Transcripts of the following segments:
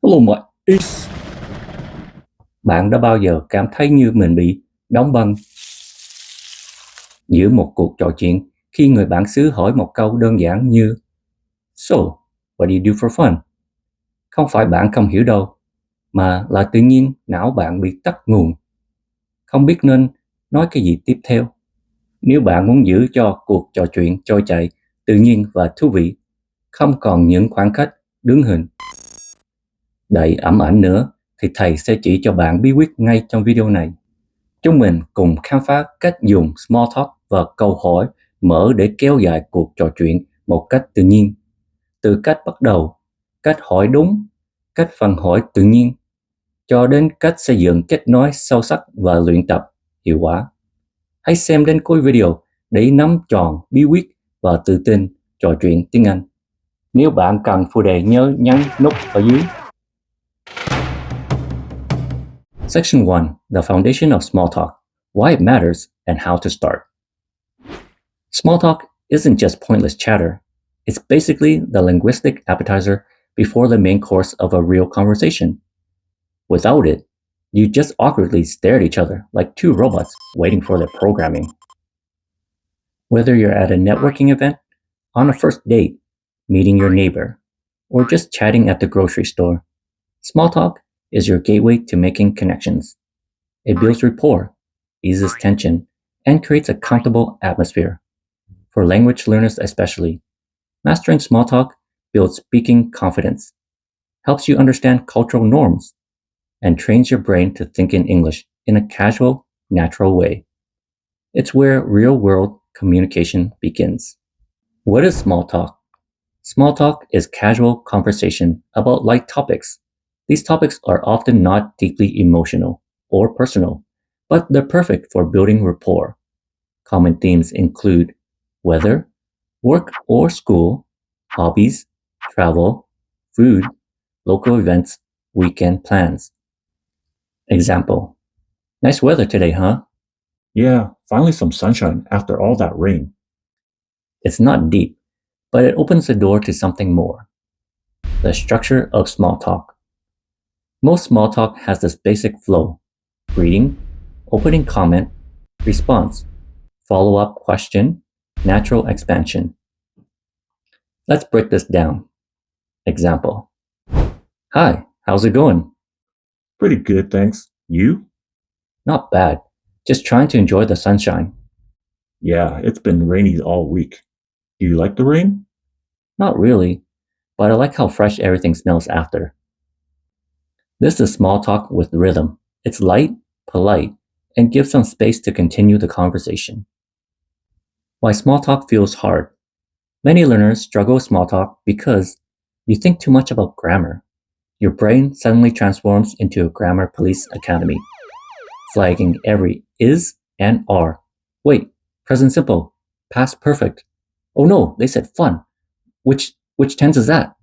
Hello my ex. Bạn đã bao giờ cảm thấy như mình bị đóng băng giữa một cuộc trò chuyện khi người bản xứ hỏi một câu đơn giản như So, what do you do for fun? Không phải bạn không hiểu đâu, mà là tự nhiên não bạn bị tắc nguồn, không biết nên nói cái gì tiếp theo. Nếu bạn muốn giữ cho cuộc trò chuyện trôi chảy, tự nhiên và thú vị, không còn những khoảng cách đứng hình đầy ám ảnh nữa, thì thầy sẽ chỉ cho bạn bí quyết ngay trong video này. Chúng mình cùng khám phá cách dùng small talk và câu hỏi mở để kéo dài cuộc trò chuyện một cách tự nhiên. Từ cách bắt đầu, cách hỏi đúng, cách phản hỏi tự nhiên, cho đến cách xây dựng kết nối sâu sắc và luyện tập hiệu quả. Hãy xem đến cuối video để nắm trọn bí quyết và tự tin trò chuyện tiếng Anh. Nếu bạn cần phụ đề nhớ nhấn nút ở dưới. Section 1. The foundation of small talk. Why it matters and how to start. Small talk isn't just pointless chatter. It's basically the linguistic appetizer before the main course of a real conversation. Without it, you just awkwardly stare at each other like two robots waiting for their programming. Whether you're at a networking event, on a first date, meeting your neighbor, or just chatting at the grocery store, small talk is your gateway to making connections. It builds rapport, eases tension, and creates a comfortable atmosphere. For language learners especially, mastering small talk builds speaking confidence, helps you understand cultural norms, and trains your brain to think in English in a casual, natural way. It's where real-world communication begins. What is small talk? Small talk is casual conversation about light topics. These topics are often not deeply emotional or personal, but they're perfect for building rapport. Common themes include weather, work or school, hobbies, travel, food, local events, weekend plans. Example: Nice weather today, huh? Yeah, finally some sunshine after all that rain. It's not deep, but it opens the door to something more. The structure of small talk. Most small talk has this basic flow: greeting, opening comment, response, follow-up question, natural expansion. Let's break this down. Example: Hi, how's it going? Pretty good, thanks. You? Not bad. Just trying to enjoy the sunshine. Yeah, it's been rainy all week. Do you like the rain? Not really, but I like how fresh everything smells after. This is small talk with rhythm. It's light, polite, and gives some space to continue the conversation. Why small talk feels hard. Many learners struggle with small talk because you think too much about grammar. Your brain suddenly transforms into a grammar police academy, flagging every is and are. Wait, present simple, past perfect. Oh no, they said fun. Which tense is that?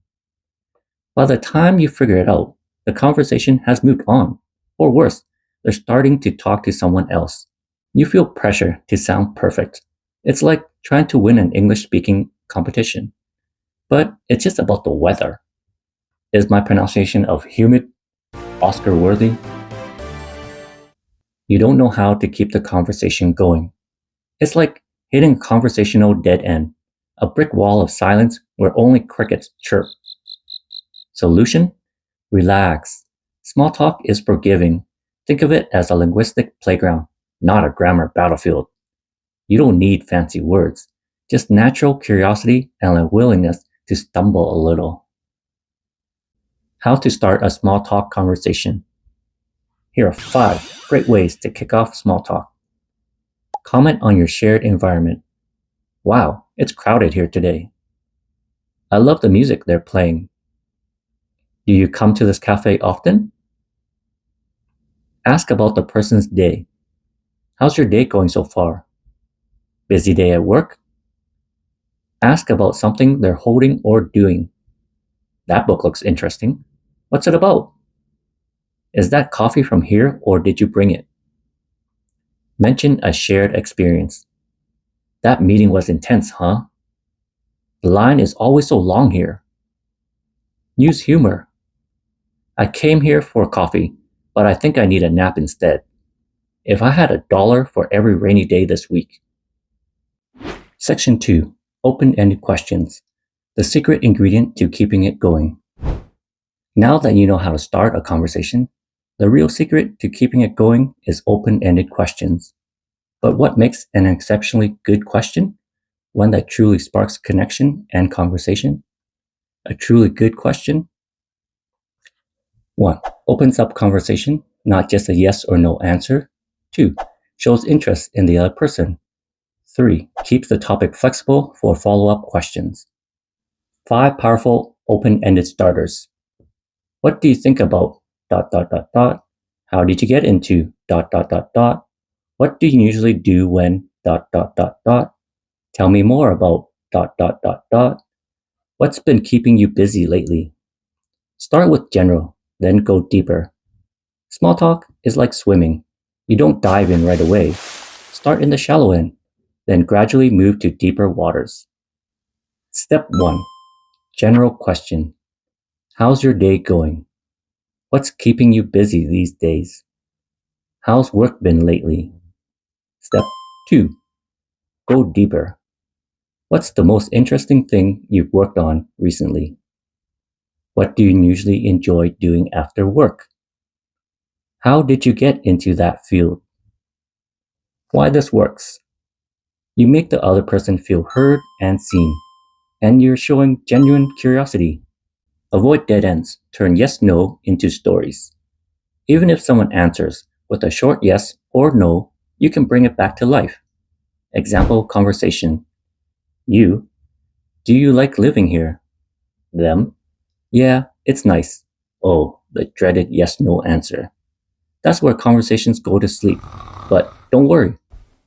By the time you figure it out, the conversation has moved on. Or worse, they're starting to talk to someone else. You feel pressure to sound perfect. It's like trying to win an English-speaking competition. But it's just about the weather. Is my pronunciation of humid Oscar-worthy? You don't know how to keep the conversation going. It's like hitting a conversational dead end, a brick wall of silence where only crickets chirp. Solution? Relax. Small talk is forgiving. Think of it as a linguistic playground, not a grammar battlefield. You don't need fancy words, just natural curiosity and a willingness to stumble a little. How to start a small talk conversation. Here are 5 great ways to kick off small talk. Comment on your shared environment. Wow, it's crowded here today. I love the music they're playing. Do you come to this cafe often? Ask about the person's day. How's your day going so far? Busy day at work? Ask about something they're holding or doing. That book looks interesting. What's it about? Is that coffee from here or did you bring it? Mention a shared experience. That meeting was intense, huh? The line is always so long here. Use humor. I came here for coffee, but I think I need a nap instead. If I had $1 for every rainy day this week. Section 2. Open-ended questions. The secret ingredient to keeping it going. Now that you know how to start a conversation, the real secret to keeping it going is open-ended questions. But what makes an exceptionally good question? One that truly sparks connection and conversation? A truly good question? 1. Opens up conversation, not just a yes or no answer. 2. Shows interest in the other person. 3. Keeps the topic flexible for follow-up questions. 5 powerful open-ended starters. What do you think about ... How did you get into ... What do you usually do when ... Tell me more about ... What's been keeping you busy lately? Start with general, then go deeper. Small talk is like swimming. You don't dive in right away. Start in the shallow end, then gradually move to deeper waters. Step 1. General question. How's your day going? What's keeping you busy these days? How's work been lately? Step 2. Go deeper. What's the most interesting thing you've worked on recently? What do you usually enjoy doing after work? How did you get into that field? Why this works? You make the other person feel heard and seen, and you're showing genuine curiosity. Avoid dead ends. Turn yes-no into stories. Even if someone answers with a short yes or no, you can bring it back to life. Example conversation. You. Do you like living here? Them. Yeah, it's nice. Oh, the dreaded yes-no answer. That's where conversations go to sleep. But don't worry,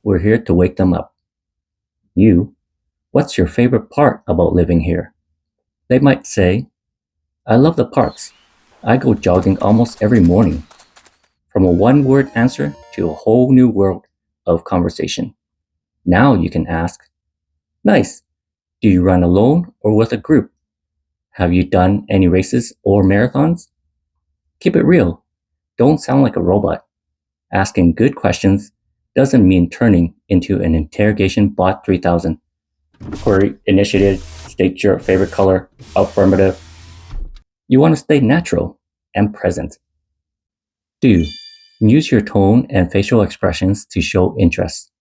we're here to wake them up. You. What's your favorite part about living here? They might say, I love the parks. I go jogging almost every morning. From a one-word answer to a whole new world of conversation. Now you can ask, nice. Do you run alone or with a group? Have you done any races or marathons? Keep it real. Don't sound like a robot. Asking good questions doesn't mean turning into an interrogation bot 3000. Query initiated, state your favorite color, affirmative. You want to stay natural and present. 2. Use your tone and facial expressions to show interest.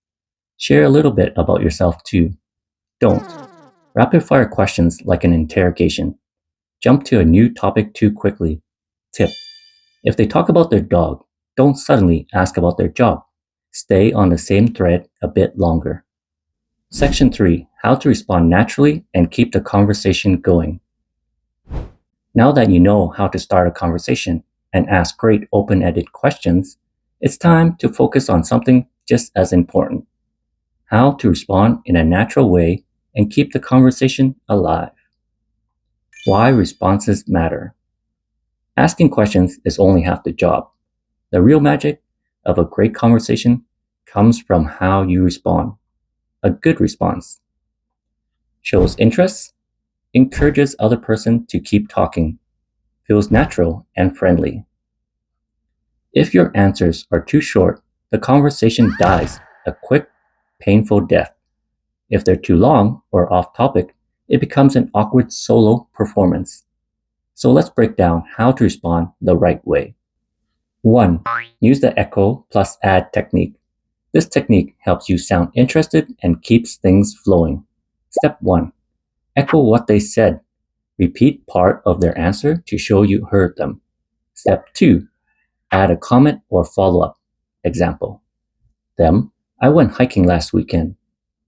Share a little bit about yourself too. Don't. Rapid-fire questions like an interrogation. Jump to a new topic too quickly. Tip. If they talk about their dog, don't suddenly ask about their job. Stay on the same thread a bit longer. Section 3. How to respond naturally and keep the conversation going. Now that you know how to start a conversation and ask great open-ended questions, it's time to focus on something just as important. How to respond in a natural way and keep the conversation alive. Why responses matter. Asking questions is only half the job. The real magic of a great conversation comes from how you respond. A good response shows interest, encourages other person to keep talking, feels natural and friendly. If your answers are too short, the conversation dies a quick, painful death. If they're too long or off topic, it becomes an awkward solo performance. So let's break down how to respond the right way. 1. Use the echo plus add technique. This technique helps you sound interested and keeps things flowing. Step 1. Echo what they said. Repeat part of their answer to show you heard them. Step 2. Add a comment or follow-up. Example. Them. I went hiking last weekend.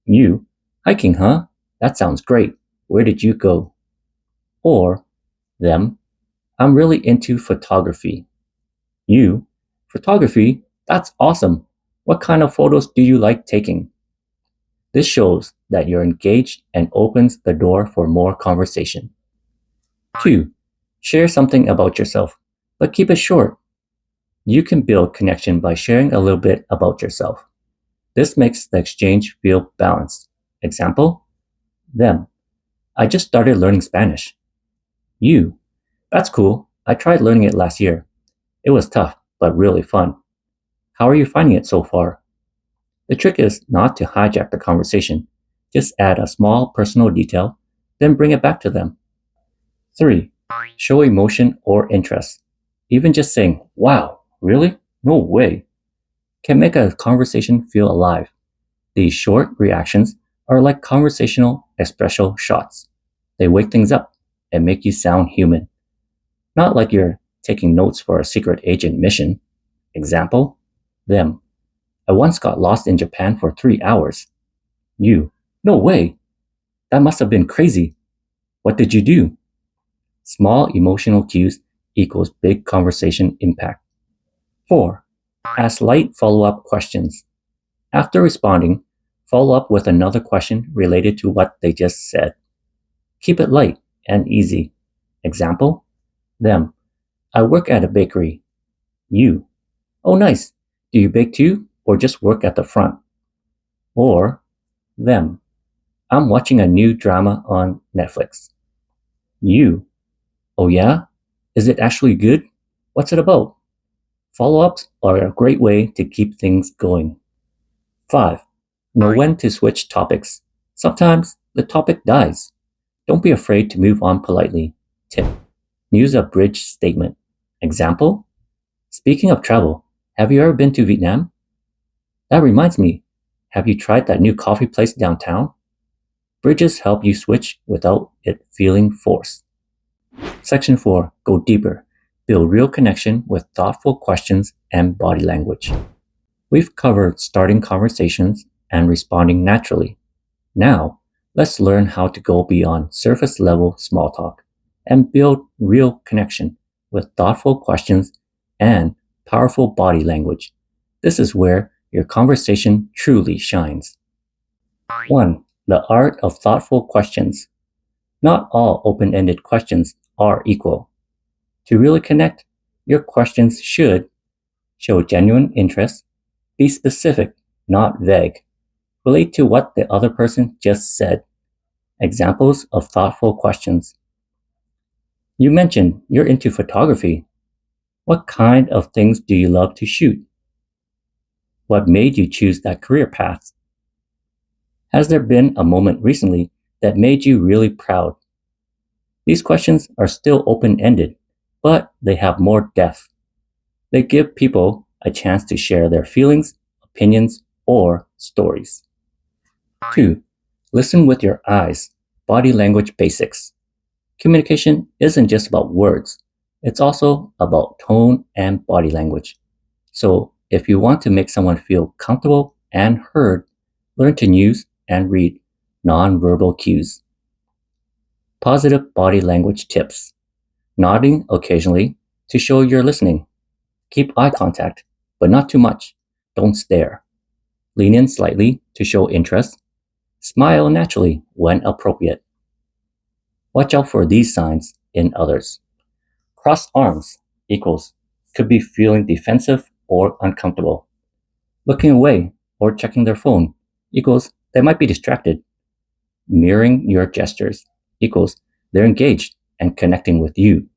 You. Hiking, huh? That sounds great. Where did you go? Or them. I'm really into photography. You. Photography? That's awesome. What kind of photos do you like taking? This shows that you're engaged and opens the door for more conversation. 2. Share something about yourself, but keep it short. You can build connection by sharing a little bit about yourself. This makes the exchange feel balanced. Example, them. I just started learning Spanish. You. That's cool. I tried learning it last year. It was tough, but really fun. How are you finding it so far? The trick is not to hijack the conversation. Just add a small personal detail, then bring it back to them. 3. Show emotion or interest. Even just saying, "Wow, really? No way," can make a conversation feel alive. These short reactions are like conversational espresso shots. They wake things up and make you sound human. Not like you're taking notes for a secret agent mission. Example, them. "I once got lost in Japan for 3 hours." You, "No way. That must have been crazy. What did you do?" Small emotional cues equals big conversation impact. 4. Ask light follow-up questions. After responding, follow up with another question related to what they just said. Keep it light and easy. Example, them. "I work at a bakery." You, "Oh, nice. Do you bake too, or just work at the front?" Or, them. "I'm watching a new drama on Netflix." You, "Oh yeah? Is it actually good? What's it about?" Follow-ups are a great way to keep things going. 5. Know when to switch topics. Sometimes the topic dies. Don't be afraid to move on politely. Tip. Use a bridge statement. Example, "Speaking of travel, have you ever been to Vietnam? That reminds me, have you tried that new coffee place downtown?" Bridges help you switch without it feeling forced. Section 4. Go deeper. Build real connection with thoughtful questions and body language. We've covered starting conversations and responding naturally. Now, let's learn how to go beyond surface level small talk and build real connection with thoughtful questions and powerful body language. This is where your conversation truly shines. 1. The art of thoughtful questions. Not all open-ended questions are equal. To really connect, your questions should show genuine interest, be specific, not vague, relate to what the other person just said. Examples of thoughtful questions. You mentioned you're into photography. What kind of things do you love to shoot? What made you choose that career path? Has there been a moment recently that made you really proud? These questions are still open-ended, but they have more depth. They give people a chance to share their feelings, opinions, or stories. 2. Listen with your eyes. Body language basics. Communication isn't just about words. It's also about tone and body language. So if you want to make someone feel comfortable and heard, learn to use and read nonverbal cues. Positive body language tips. Nodding occasionally to show you're listening. Keep eye contact, but not too much. Don't stare. Lean in slightly to show interest. Smile naturally when appropriate. Watch out for these signs in others. Crossed arms equals could be feeling defensive or uncomfortable. Looking away or checking their phone equals they might be distracted. Mirroring your gestures equals they're engaged and connecting with you.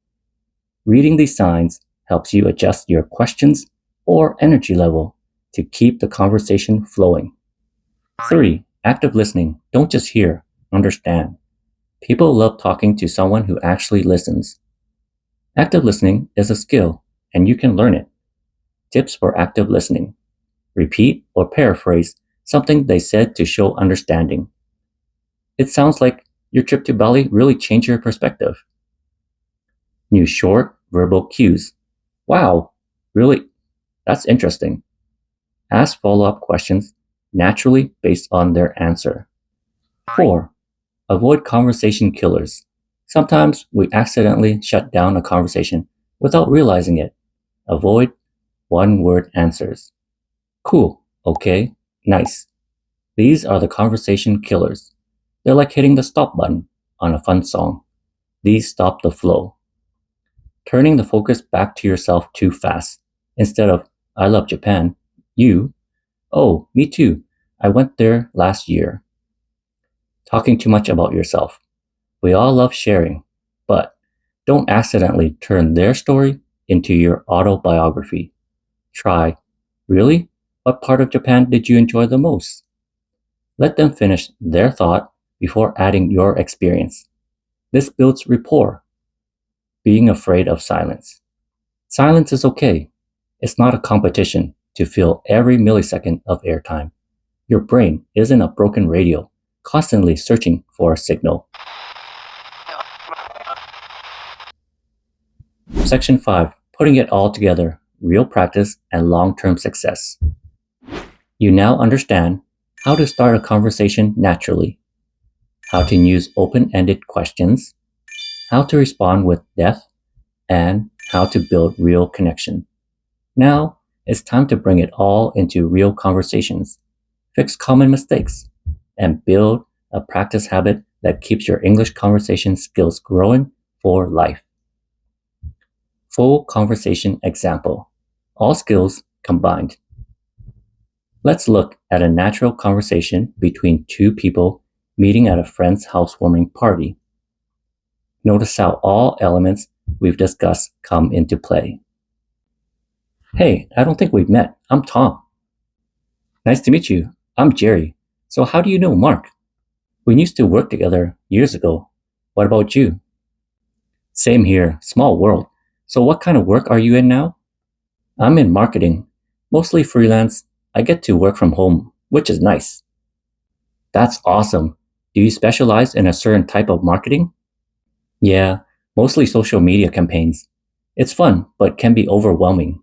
Reading these signs helps you adjust your questions or energy level to keep the conversation flowing. 3. Active listening. Don't just hear, understand. People love talking to someone who actually listens. Active listening is a skill, and you can learn it. Tips for active listening. Repeat or paraphrase something they said to show understanding. It sounds like your trip to Bali really changed your perspective. Use short verbal cues. Wow, really? That's interesting. Ask follow-up questions naturally based on their answer. 4. Avoid conversation killers. Sometimes we accidentally shut down a conversation without realizing it. Avoid one-word answers. Cool, okay, nice. These are the conversation killers. They're like hitting the stop button on a fun song. These stop the flow. Turning the focus back to yourself too fast. Instead of, "I love Japan," you, "Oh, me too. I went there last year." Talking too much about yourself. We all love sharing, but Don't accidentally turn their story into your autobiography. Try, really? What part of Japan did you enjoy the most? Let them finish their thought before adding your experience. This builds rapport. Being afraid of silence. Silence is okay. It's not a competition to fill every millisecond of airtime. Your brain isn't a broken radio, constantly searching for a signal. Section 5. Putting it all together, real practice and long-term success. You now understand how to start a conversation naturally, how to use open-ended questions, how to respond with depth, and how to build real connection. Now, it's time to bring it all into real conversations, fix common mistakes, and build a practice habit that keeps your English conversation skills growing for life. Full conversation example. All skills combined. Let's look at a natural conversation between two people meeting at a friend's housewarming party. Notice how all elements we've discussed come into play. Hey, I don't think we've met. I'm Tom. Nice to meet you. I'm Jerry. So how do you know Mark? We used to work together years ago. What about you? Same here. Small world. So what kind of work are you in now? I'm in marketing. Mostly freelance. I get to work from home, which is nice. That's awesome. Do you specialize in a certain type of marketing? Yeah, mostly social media campaigns. It's fun, but can be overwhelming.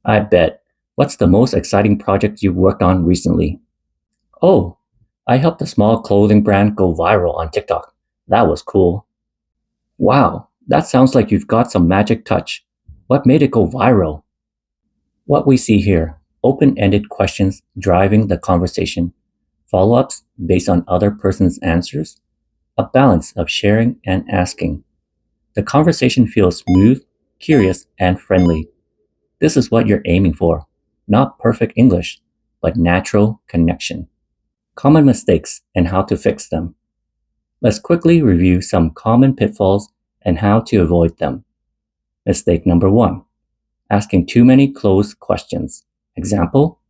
I bet. What's the most exciting project you've worked on recently? Oh, I helped a small clothing brand go viral on TikTok. That was cool. Wow, that sounds like you've got some magic touch. What made it go viral? What we see here, open-ended questions driving the conversation, follow-ups based on other person's answers, a balance of sharing and asking. The conversation feels smooth, curious, and friendly. This is what you're aiming for. Not perfect English, but natural connection. Common mistakes and how to fix them. Let's quickly review some common pitfalls and how to avoid them. Mistake number 1. Asking too many closed questions. Example,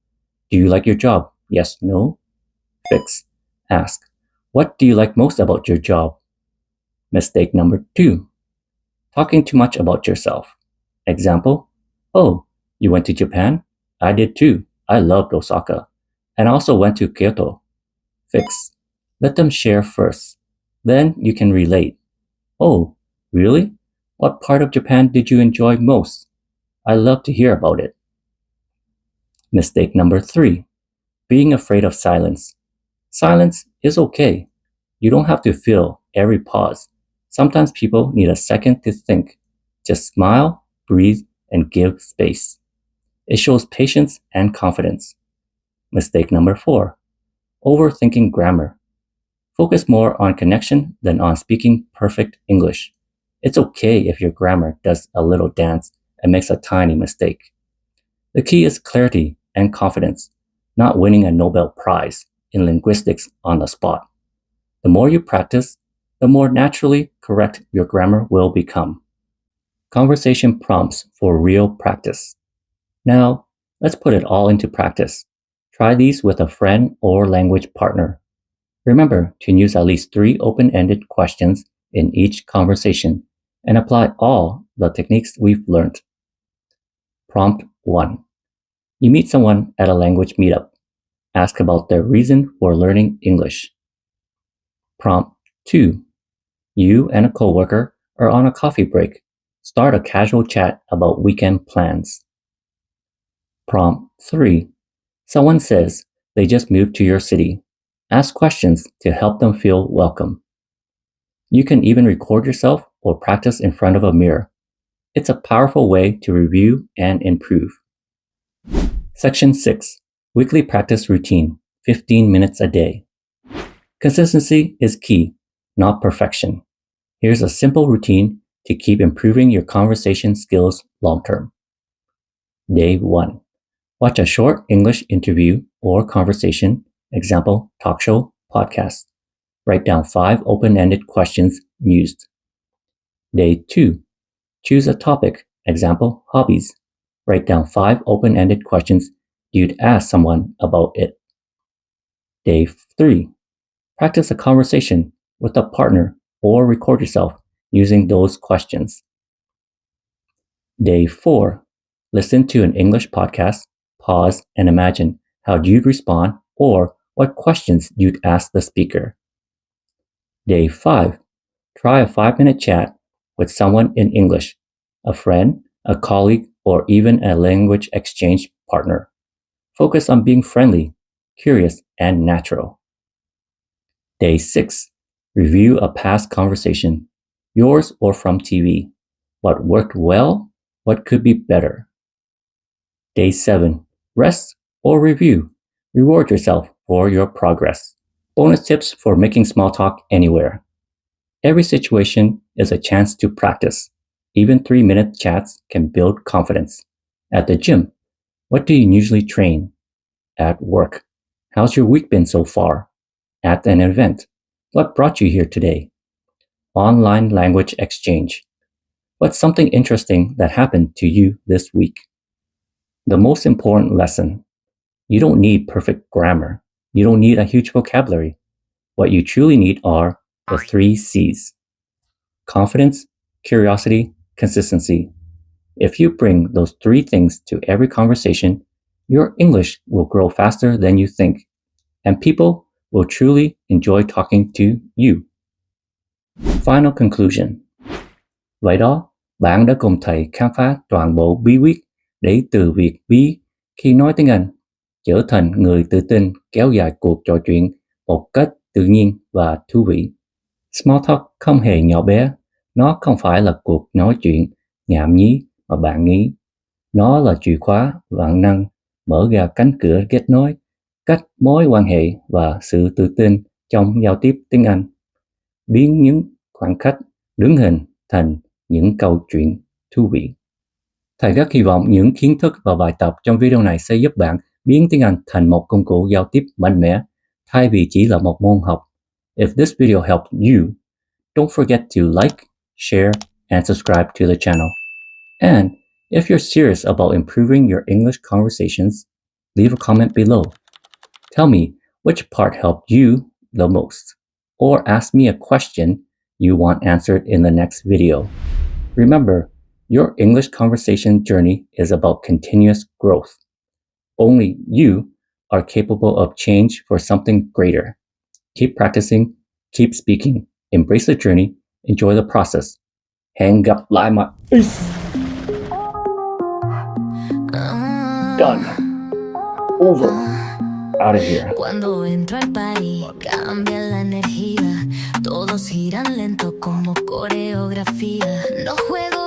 do you like your job? Yes, no. Fix. Ask, what do you like most about your job? Mistake number 2. Talking too much about yourself. Example, oh, you went to Japan? I did too. I loved Osaka. And also went to Kyoto. Fix. Let them share first. Then you can relate. Oh, really? What part of Japan did you enjoy most? I love to hear about it. Mistake number 3. Being afraid of silence. Silence is okay. You don't have to fill every pause. Sometimes people need a second to think. Just smile, breathe, and give space. It shows patience and confidence. Mistake number 4. Overthinking grammar. Focus more on connection than on speaking perfect English. It's okay if your grammar does a little dance and makes a tiny mistake. The key is clarity and confidence, not winning a Nobel Prize in linguistics on the spot. The more you practice, the more naturally correct your grammar will become. Conversation prompts for real practice. Now, let's put it all into practice. Try these with a friend or language partner. Remember to use at least 3 open-ended questions in each conversation and apply all the techniques we've learned. Prompt 1. You meet someone at a language meetup. Ask about their reason for learning English. Prompt 2. You and a coworker are on a coffee break. Start a casual chat about weekend plans. Prompt 3. Someone says they just moved to your city. Ask questions to help them feel welcome. You can even record yourself or practice in front of a mirror. It's a powerful way to review and improve. Section 6. Weekly practice routine, 15 minutes a day. Consistency is key, not perfection. Here's a simple routine to keep improving your conversation skills long term. Day 1. Watch a short English interview or conversation, example, talk show, podcast. Write down 5 open-ended questions used. Day 2. Choose a topic, example, hobbies. Write down 5 open-ended questions you'd ask someone about it. Day 3. Practice a conversation with a partner or record yourself using those questions. Day 4. Listen to an English podcast, pause, and imagine how you'd respond or what questions you'd ask the speaker. Day 5. Try a 5-minute chat with someone in English, a friend, a colleague, or even a language exchange partner. Focus on being friendly, curious, and natural. Day 6. Review a past conversation, yours or from TV. What worked well? What could be better? Day 7. Rest or review. Reward yourself for your progress. Bonus tips for making small talk anywhere. Every situation is a chance to practice. Even 3-minute chats can build confidence. At the gym, what do you usually train? At work, how's your week been so far? At an event, what brought you here today? Online language exchange. What's something interesting that happened to you this week? The most important lesson. You don't need perfect grammar. You don't need a huge vocabulary. What you truly need are the 3 C's. Confidence, curiosity, consistency. If you bring those 3 things to every conversation, your English will grow faster than you think, and people will truly enjoy talking to you. Final conclusion. Vậy đó, bạn đã cùng thầy khám phá toàn bộ bí quyết để từ việc bí khi nói tiếng Anh trở thành người tự tin kéo dài cuộc trò chuyện một cách tự nhiên và thú vị. Small talk không hề nhỏ bé, nó không phải là cuộc nói chuyện nhảm nhí mà bạn nghĩ. Nó là chìa khóa vạn năng mở ra cánh cửa kết nối, các mối quan hệ và sự tự tin trong giao tiếp tiếng Anh. Biến những khoảng cách đứng hình thành những câu chuyện thú vị. Thầy rất hy vọng những kiến thức và bài tập trong video này sẽ giúp bạn biến tiếng Anh thành một công cụ giao tiếp mạnh mẽ thay vì chỉ là một môn học. If this video helped you, don't forget to like, share, and subscribe to the channel. And if you're serious about improving your English conversations, leave a comment below. Tell me which part helped you the most, or ask me a question you want answered in the next video. Remember, your English conversation journey is about continuous growth. Only you are capable of change for something greater. Keep practicing, keep speaking, embrace the journey, enjoy the process. Hẹn gặp lại mọi... Done. Over. Out of here. Cuando entro al party, cambia la energía. Todos giran lento como coreografía. No juego